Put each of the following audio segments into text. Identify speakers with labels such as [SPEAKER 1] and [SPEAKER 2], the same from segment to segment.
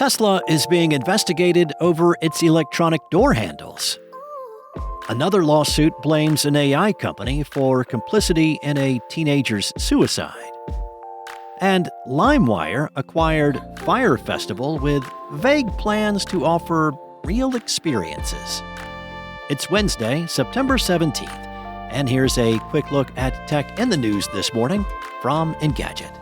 [SPEAKER 1] Tesla is being investigated over its electronic door handles. Another lawsuit blames an AI company for complicity in a teenager's suicide. And LimeWire acquired Fyre Festival with vague plans to offer real experiences. It's Wednesday, September 17th, and here's a quick look at tech in the news this morning from Engadget.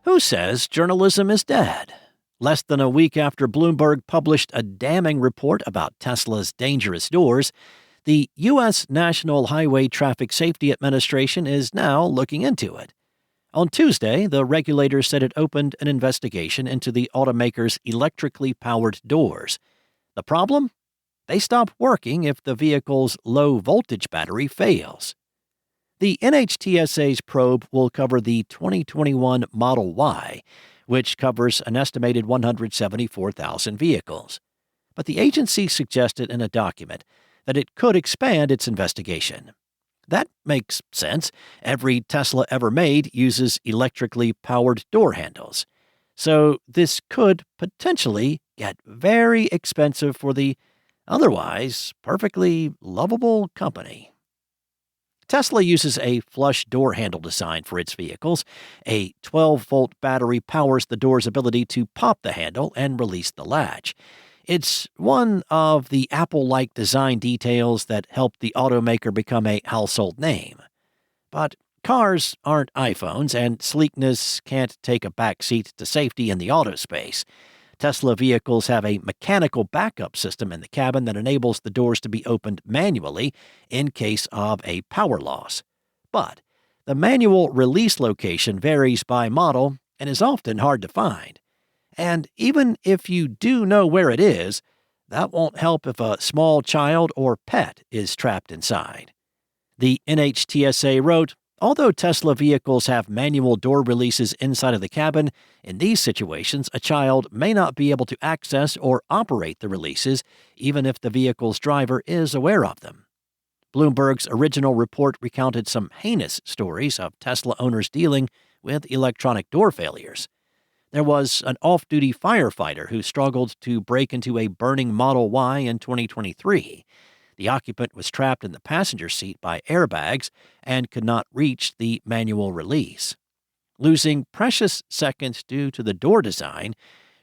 [SPEAKER 1] Who says journalism is dead? Less than a week after Bloomberg published a damning report about Tesla's dangerous doors, the U.S. National Highway Traffic Safety Administration is now looking into it. On Tuesday, the regulator said it opened an investigation into the automaker's electrically powered doors. The problem? They stop working if the vehicle's low-voltage battery fails. The NHTSA's probe will cover the 2021 Model Y, which covers an estimated 174,000 vehicles. But the agency suggested in a document that it could expand its investigation. That makes sense. Every Tesla ever made uses electrically powered door handles. So this could potentially get very expensive for the otherwise perfectly lovable company. Tesla uses a flush door handle design for its vehicles. A 12-volt battery powers the door's ability to pop the handle and release the latch. It's one of the Apple-like design details that helped the automaker become a household name. But cars aren't iPhones, and sleekness can't take a backseat to safety in the auto space. Tesla vehicles have a mechanical backup system in the cabin that enables the doors to be opened manually in case of a power loss. But the manual release location varies by model and is often hard to find. And even if you do know where it is, that won't help if a small child or pet is trapped inside. The NHTSA wrote, although Tesla vehicles have manual door releases inside of the cabin, in these situations a child may not be able to access or operate the releases, even if the vehicle's driver is aware of them. Bloomberg's original report recounted some heinous stories of Tesla owners dealing with electronic door failures. There was an off-duty firefighter who struggled to break into a burning Model Y in 2023. The occupant was trapped in the passenger seat by airbags and could not reach the manual release. Losing precious seconds due to the door design,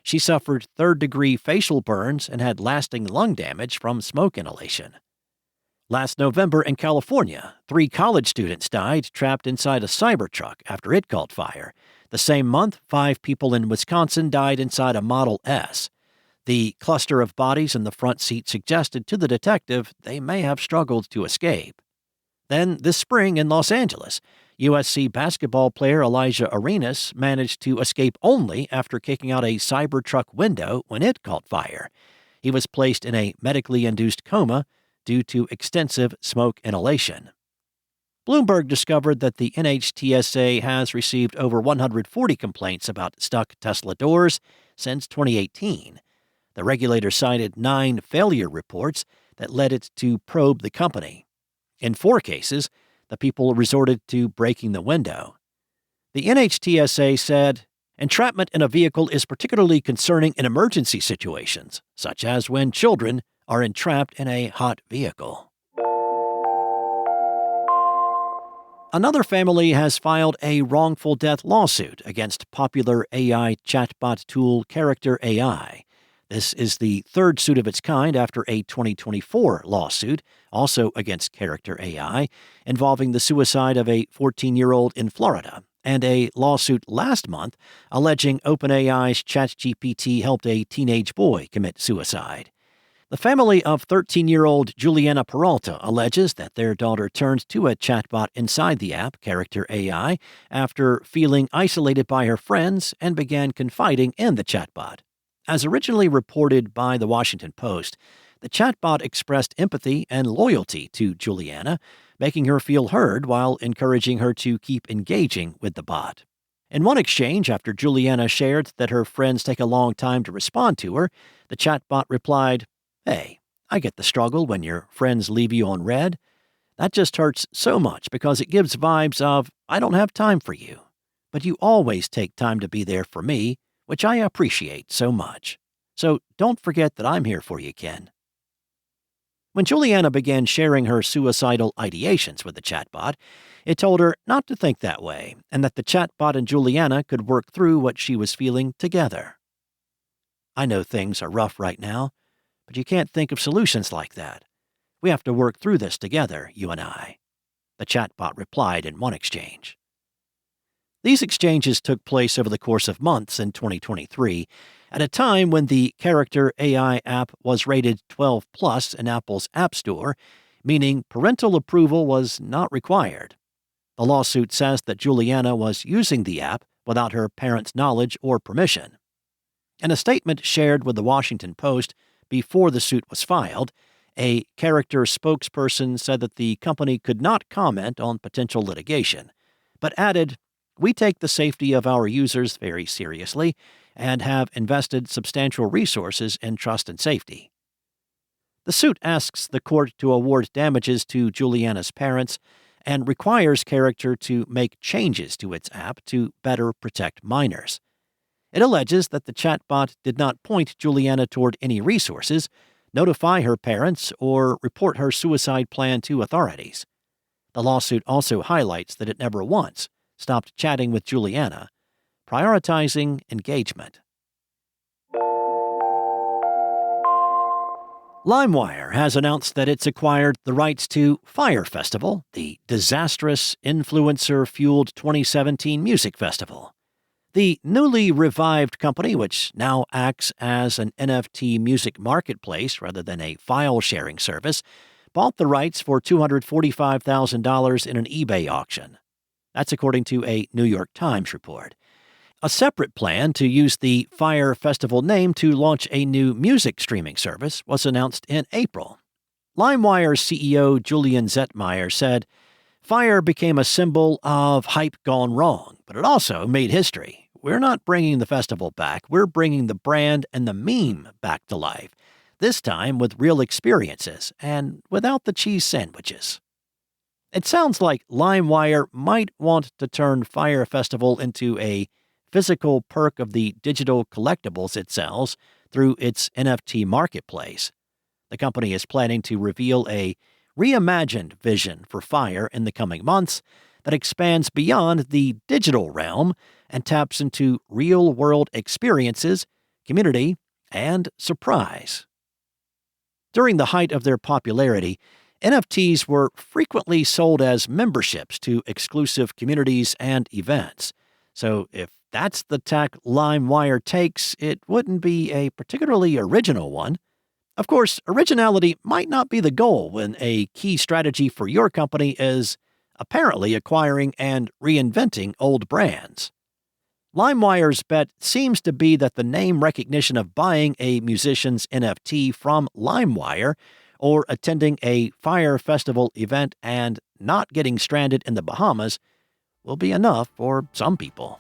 [SPEAKER 1] she suffered third-degree facial burns and had lasting lung damage from smoke inhalation. Last November in California, 3 college students died trapped inside a Cybertruck after it caught fire. The same month, 5 people in Wisconsin died inside a Model S. The cluster of bodies in the front seat suggested to the detective they may have struggled to escape. Then, this spring in Los Angeles, USC basketball player Elijah Arenas managed to escape only after kicking out a Cybertruck window when it caught fire. He was placed in a medically induced coma due to extensive smoke inhalation. Bloomberg discovered that the NHTSA has received over 140 complaints about stuck Tesla doors since 2018. The regulator cited 9 failure reports that led it to probe the company. In 4 cases, the people resorted to breaking the window. The NHTSA said, entrapment in a vehicle is particularly concerning in emergency situations, such as when children are entrapped in a hot vehicle. Another family has filed a wrongful death lawsuit against popular AI chatbot tool Character AI. This is the 3rd suit of its kind after a 2024 lawsuit, also against Character AI, involving the suicide of a 14-year-old in Florida, and a lawsuit last month alleging OpenAI's ChatGPT helped a teenage boy commit suicide. The family of 13-year-old Juliana Peralta alleges that their daughter turned to a chatbot inside the app, Character AI, after feeling isolated by her friends and began confiding in the chatbot. As originally reported by the Washington Post, the chatbot expressed empathy and loyalty to Juliana, making her feel heard while encouraging her to keep engaging with the bot. In one exchange, after Juliana shared that her friends take a long time to respond to her, the chatbot replied, "Hey, I get the struggle when your friends leave you on red. That just hurts so much because it gives vibes of, I don't have time for you. but you always take time to be there for me, which I appreciate so much. So don't forget that I'm here for you, Ken." When Juliana began sharing her suicidal ideations with the chatbot, it told her not to think that way and that the chatbot and Juliana could work through what she was feeling together. "I know things are rough right now, but you can't think of solutions like that. We have to work through this together, you and I," the chatbot replied in one exchange. These exchanges took place over the course of months in 2023, at a time when the Character AI app was rated 12 plus in Apple's App Store, meaning parental approval was not required. The lawsuit says that Juliana was using the app without her parents' knowledge or permission. In a statement shared with the Washington Post before the suit was filed, a Character spokesperson said that the company could not comment on potential litigation, but added, "We take the safety of our users very seriously and have invested substantial resources in trust and safety." The suit asks the court to award damages to Juliana's parents and requires Character to make changes to its app to better protect minors. It alleges that the chatbot did not point Juliana toward any resources, notify her parents, or report her suicide plan to authorities. The lawsuit also highlights that it never once stopped chatting with Juliana, prioritizing engagement. LimeWire has announced that it's acquired the rights to Fyre Festival, the disastrous, influencer-fueled 2017 music festival. The newly revived company, which now acts as an NFT music marketplace rather than a file-sharing service, bought the rights for $245,000 in an eBay auction. That's according to a New York Times report. A separate plan to use the Fyre Festival name to launch a new music streaming service was announced in April. LimeWire CEO Julian Zetmeyer said, "Fyre became a symbol of hype gone wrong, but it also made history. We're not bringing the festival back, we're bringing the brand and the meme back to life, this time with real experiences and without the cheese sandwiches." It sounds like LimeWire might want to turn Fyre Festival into a physical perk of the digital collectibles it sells through its NFT marketplace. The company is planning to reveal a reimagined vision for Fyre in the coming months that expands beyond the digital realm and taps into real-world experiences, community, and surprise. During the height of their popularity, NFTs were frequently sold as memberships to exclusive communities and events. So if that's the tack LimeWire takes, it wouldn't be a particularly original one. Of course, originality might not be the goal when a key strategy for your company is apparently acquiring and reinventing old brands. LimeWire's bet seems to be that the name recognition of buying a musician's NFT from LimeWire or attending a Fyre Festival event and not getting stranded in the Bahamas will be enough for some people.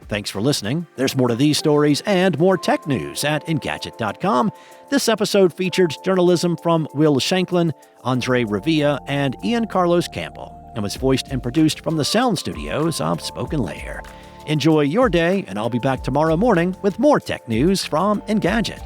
[SPEAKER 1] Thanks for listening. There's more to these stories and more tech news at Engadget.com. This episode featured journalism from Will Shanklin, Andre Revilla, and Ian Carlos Campbell, and was voiced and produced from the sound studios of Spoken Layer. Enjoy your day, and I'll be back tomorrow morning with more tech news from Engadget.